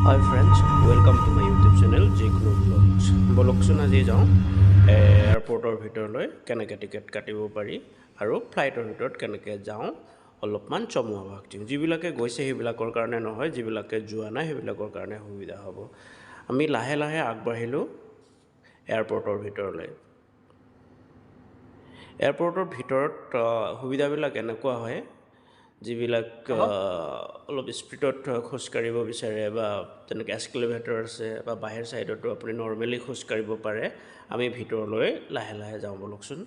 Hi friends, welcome to my YouTube channel Jikunu vlogs. বলকচোন আজি যাওঁ এয়াৰপৰ্টৰ ভিতৰলৈ কেনেকৈ টিকেট কাটিব পাৰি আৰু ফ্লাইটৰ ভিতৰত কেনেকৈ যাওঁ অলপমান চমুৱা ভাগ দিওঁ যিবিলাকে গৈছে সেইবিলাকৰ কাৰণে নহয় যিবিলাকে যোৱা নাই সেইবিলাকৰ কাৰণে সুবিধা হ'ব আমি লাহে লাহে আগবাঢ়িলোঁ এয়াৰপৰ্টৰ ভিতৰলৈ এয়াৰপৰ্টৰ ভিতৰত সুবিধাবিলাক এনেকুৱা হয় যিবিলাক অলপ স্পীডত খোজ কাঢ়িব বিচাৰে বা তেনেকৈ এস্কেলেভেটৰ আছে বা বাহিৰ সাইডতো আপুনি নৰ্মেলি খোজ কাঢ়িব পাৰে আমি ভিতৰলৈ লাহে লাহে যাওঁ বলকচোন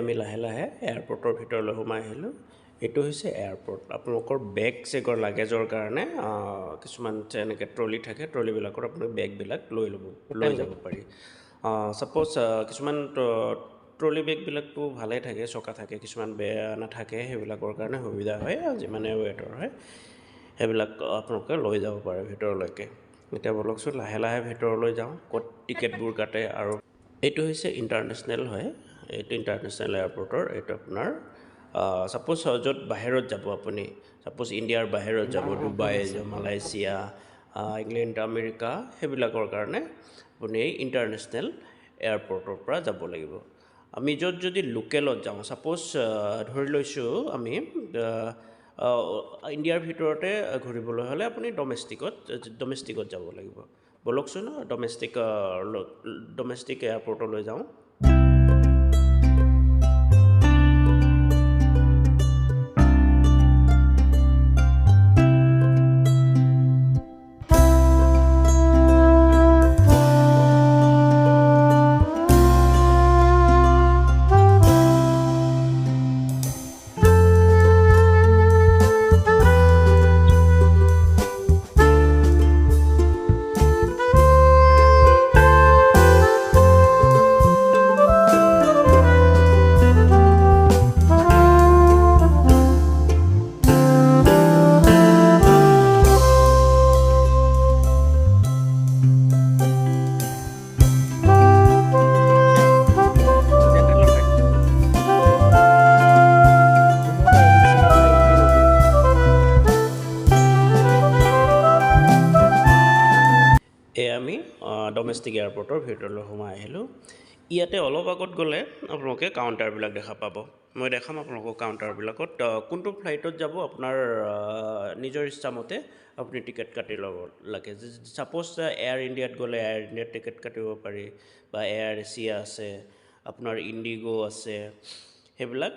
আমি লাহে লাহে এয়াৰপৰ্টৰ ভিতৰলৈ সোমাই আহিলোঁ এইটো হৈছে এয়াৰপৰ্ট আপোনালোকৰ বেগ চেগৰ লাগেজৰ কাৰণে কিছুমান এনেকৈ ট্ৰলি থাকে ট্ৰলিবিলাকত আপুনি বেগবিলাক লৈ যাব পাৰি ছাপ'জ কিছুমান ট্ৰলি বেগবিলাকতো ভালেই থাকে চকা থাকে কিছুমান বেয়া নাথাকে সেইবিলাকৰ কাৰণে সুবিধা হয় যিমানে ৱেটৰ হয় সেইবিলাক আপোনালোকে লৈ যাব পাৰে ভিতৰলৈকে এতিয়া বলকচোন লাহে লাহে ভিতৰলৈ যাওঁ ক'ত টিকেটবোৰ কাটে আৰু এইটো হৈছে ইণ্টাৰনেশ্যনেল হয় এইটো ইণ্টাৰনেশ্যনেল এয়াৰপৰ্টৰ এইটো আপোনাৰ ছাপ'জ য'ত বাহিৰত যাব আপুনি ছাপ'জ ইণ্ডিয়াৰ বাহিৰত যাব ডুবাই মালয়েছিয়া ইংলেণ্ড আমেৰিকা সেইবিলাকৰ কাৰণে আপুনি এই ইণ্টাৰনেশ্যনেল এয়াৰপৰ্টৰ পৰা যাব লাগিব আমি য'ত যদি লোকেলত যাওঁ ছাপ'জ ধৰি লৈছোঁ আমি ইণ্ডিয়াৰ ভিতৰতে ঘূৰিবলৈ হ'লে আপুনি ডমেষ্টিকত যাব লাগিব বলকচোন ডমেষ্টিক এয়াৰপৰ্টলৈ যাওঁ আমি ডমেষ্টিক এয়াৰপৰ্টৰ ভিতৰলৈ সোমাই আহিলোঁ ইয়াতে অলপ আগত গ'লে আপোনালোকে কাউণ্টাৰবিলাক দেখা পাব মই দেখাম আপোনালোকক কাউণ্টাৰবিলাকত কোনটো ফ্লাইটত যাব আপোনাৰ নিজৰ ইচ্ছামতে আপুনি টিকেট কাটি ল'ব লাগে ছাপ'জ এয়াৰ ইণ্ডিয়াত গ'লে এয়াৰ ইণ্ডিয়াত টিকেট কাটিব পাৰি বা এয়াৰ এছিয়া আছে আপোনাৰ ইণ্ডিগ' আছে সেইবিলাক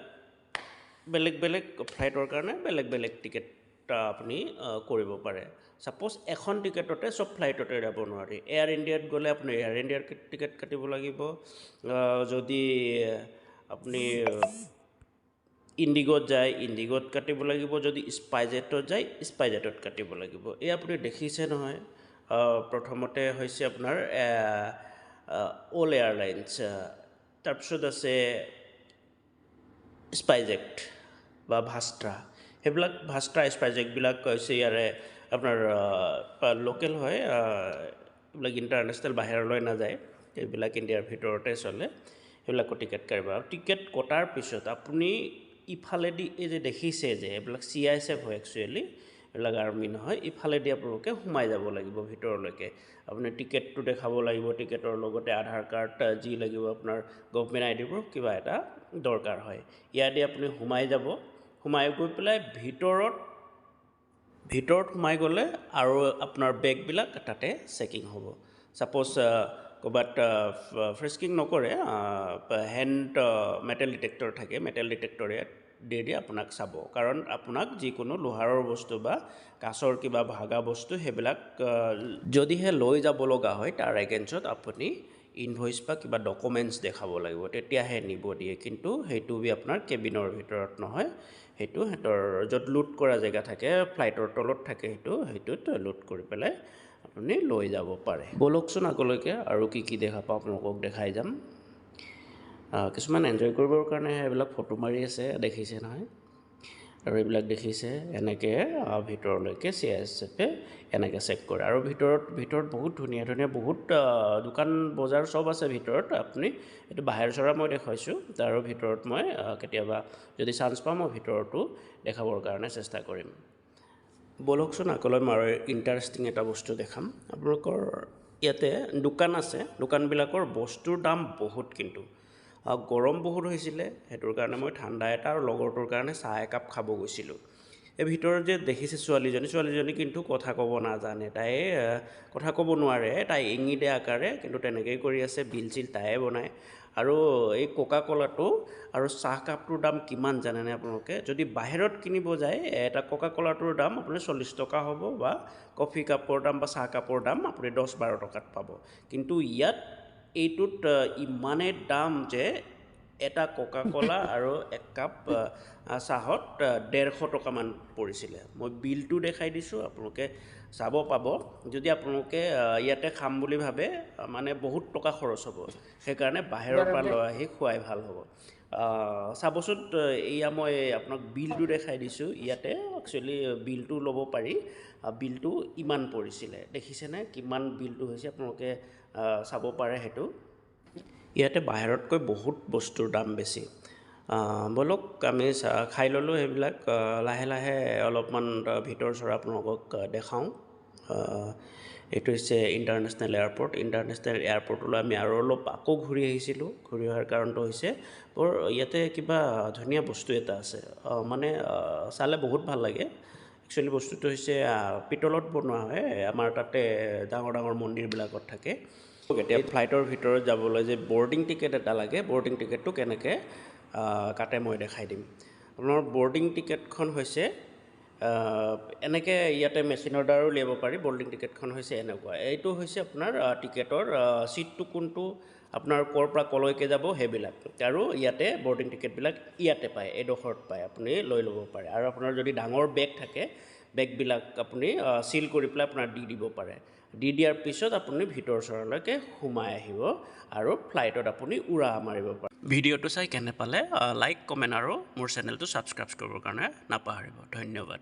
বেলেগ বেলেগ ফ্লাইটৰ কাৰণে বেলেগ বেলেগ টিকেট আপুনি কৰিব পাৰে ছাপ'জ এখন টিকেটতে চব ফ্লাইটতে যাব নোৱাৰি এয়াৰ ইণ্ডিয়াত গ'লে আপুনি এয়াৰ ইণ্ডিয়াৰ টিকেট কাটিব লাগিব যদি আপুনি ইণ্ডিগ'ত যায় ইণ্ডিগ'ত কাটিব লাগিব যদি স্পাইজেটত যায় স্পাইজেটত কাটিব লাগিব এই আপুনি দেখিছে নহয় প্ৰথমতে হৈছে আপোনাৰ অল এয়াৰলাইন্স তাৰপিছত আছে স্পাইজেট বা ভাষ্ট্ৰা সেইবিলাক ভাষ্ট্ৰা স্পাইজেটবিলাক হৈছে ইয়াৰে আপোনাৰ লোকেল হয় এইবিলাক ইণ্টাৰনেশ্যনেল বাহিৰলৈ নাযায় এইবিলাক ইণ্ডিয়াৰ ভিতৰতে চলে সেইবিলাকো টিকেট কাটিব আৰু টিকেট কটাৰ পিছত আপুনি ইফালেদি এই যে দেখিছে যে এইবিলাক CISF হয় একচুৱেলি এইবিলাক আৰ্মি নহয় ইফালেদি আপোনালোকে সোমাই যাব লাগিব ভিতৰলৈকে আপুনি টিকেটটো দেখাব লাগিব টিকেটৰ লগতে আধাৰ কাৰ্ড যি লাগিব আপোনাৰ গভৰ্ণমেণ্ট ID প্ৰুফ কিবা এটা দৰকাৰ হয় ইয়াদি আপুনি সোমাই যাব সোমাই গৈ পেলাই ভিতৰত সোমাই গ'লে আৰু আপোনাৰ বেগবিলাক তাতে চেকিং হ'ব ছাপ'জ ক'ৰবাত ফ্ৰেস্কিং নকৰে হেণ্ড মেটেল ডিটেক্টৰ থাকে মেটেল ডিটেক্টৰে দি আপোনাক চাব কাৰণ আপোনাক যিকোনো লোহাৰৰ বস্তু বা কাঁচৰ কিবা ভাগা বস্তু সেইবিলাক যদিহে লৈ যাব লগা হয় তাৰ এগেইনষ্টত আপুনি ইনভইচ বা কিবা ডকুমেণ্টছ দেখাব লাগিব তেতিয়াহে নিব দিয়ে কিন্তু সেইটো আপোনাৰ কেবিনৰ ভিতৰত নহয় সেইটো হেতৰ য'ত লুট কৰা জেগা থাকে ফ্লাইটৰ তলত থাকে সেইটোত লুট কৰি পেলাই আপুনি লৈ যাব পাৰে বলকচোন আগলৈকে আৰু কি দেখা পাওঁ আপোনালোকক দেখাই যাম কিছুমান এনজয় কৰিবৰ কাৰণে এইবিলাক ফটো মাৰি আছে দেখিছে নহয় আৰু এইবিলাক দেখিছে এনেকৈ ভিতৰলৈকে CISFে এনেকৈ চেক কৰে আৰু ভিতৰত বহুত ধুনীয়া বহুত দোকান বজাৰ সব আছে ভিতৰত আপুনি এইটো বাহিৰ চৰা মই দেখাইছোঁ তাৰ ভিতৰত মই কেতিয়াবা যদি চান্স পাওঁ মই ভিতৰতো দেখাবৰ কাৰণে চেষ্টা কৰিম বলকচোন আগলৈ মই ইণ্টাৰেষ্টিং এটা বস্তু দেখাম আপোনালোকৰ ইয়াতে দোকান আছে দোকানবিলাকৰ বস্তুৰ দাম বহুত কিন্তু গৰম বহুত হৈছিলে হেতুৰ কাৰণে মই ঠাণ্ডা এটা আৰু লগৰটোৰ কাৰণে চাহ একাপ খাব গৈছিলোঁ এই ভিতৰত যে দেখিছে ছোৱালীজনী কিন্তু কথা ক'ব নাজানে তাই কথা ক'ব নোৱাৰে তাই ইংগিতে আকাৰে কিন্তু তেনেকৈ কৰি আছে বিল চিল তায়ে বনায় আৰু এই কোকা কোলাটো আৰু চাহ কাপটোৰ দাম কিমান জানেনে আপোনালোকে যদি বাহিৰত কিনিব যায় এটা কোকা কোলাটোৰ দাম আপুনি 40 টকা হ'ব বা কফি কাপৰ দাম বা চাহ কাপৰ দাম আপুনি 10-12 টকাত পাব কিন্তু ইয়াত এইটোত ইমানে দাম যে এটা কোকা কোলা আৰু এক কাপ চাহত 150 টকা মান পৰিছিলে মই বিলটো দেখাই দিছোঁ আপোনালোকে চাব পাব যদি আপোনালোকে ইয়াতে খাম বুলি ভাবে মানে বহুত টকা খৰচ হ'ব সেইকাৰণে বাহিৰৰ পৰা লৈ আহি খুৱাই ভাল হ'ব চাবচোন এয়া মই আপোনাক বিলটো দেখাই দিছোঁ ইয়াতে একচুৱেলি বিলটো ল'ব পাৰি বিলটো ইমান পৰিছিলে দেখিছেনে কিমান বিলটো হৈছে আপোনালোকে চাব পাৰে হেতু ইয়াতে বাহিৰতকৈ বহুত বস্তুৰ দাম বেছি বলক আমি খাই ল'লোঁ সেইবিলাক লাহে লাহে অলপমান ভিতৰ চৰা আপোনালোকক দেখাওঁ এইটো হৈছে ইণ্টাৰনেশ্যনেল এয়াৰপৰ্টলৈ আমি আৰু অলপ আকৌ ঘূৰি আহিছিলোঁ ঘূৰি অহাৰ কাৰণটো হৈছে বৰ ইয়াতে কিবা ধুনীয়া বস্তু এটা আছে মানে চালে বহুত ভাল লাগে একচুৱেলি বস্তুটো হৈছে পিতলত বনোৱা হয় আমাৰ তাতে ডাঙৰ মন্দিৰবিলাকত থাকে এতিয়া ফ্লাইটৰ ভিতৰত যাবলৈ যে বৰ্ডিং টিকেট এটা লাগে বৰ্ডিং টিকেটটো কেনেকৈ কাটে মই দেখাই দিম আপোনাৰ বৰ্ডিং টিকেটখন হৈছে এনেকৈ ইয়াতে মেচিনৰ দ্বাৰা উলিয়াব পাৰি বৰ্ডিং টিকেটখন হৈছে এনেকুৱা এইটো হৈছে আপোনাৰ টিকেটৰ চিটটো কোনটো আপোনাৰ ক'ৰ পৰা কলৈকে যাব সেইবিলাক আৰু ইয়াতে বৰ্ডিং টিকেটবিলাক ইয়াতে পায় এডোখৰত পায় আপুনি লৈ ল'ব পাৰে আৰু আপোনাৰ যদি ডাঙৰ বেগ থাকে বেগবিলাক আপুনি সিল কৰি পেলাই আপোনাৰ দি দিব পাৰে দি দিয়াৰ পিছত আপুনি ভিতৰ চৰালৈকে সোমাই আহিব আৰু ফ্লাইটত আপুনি উৰা মাৰিব পাৰে ভিডিঅ'টো চাই কেনে পালে লাইক কমেণ্ট আৰু মোৰ চেনেলটো ছাবস্ক্ৰাইব কৰিবৰ কাৰণে নাপাহৰিব ধন্যবাদ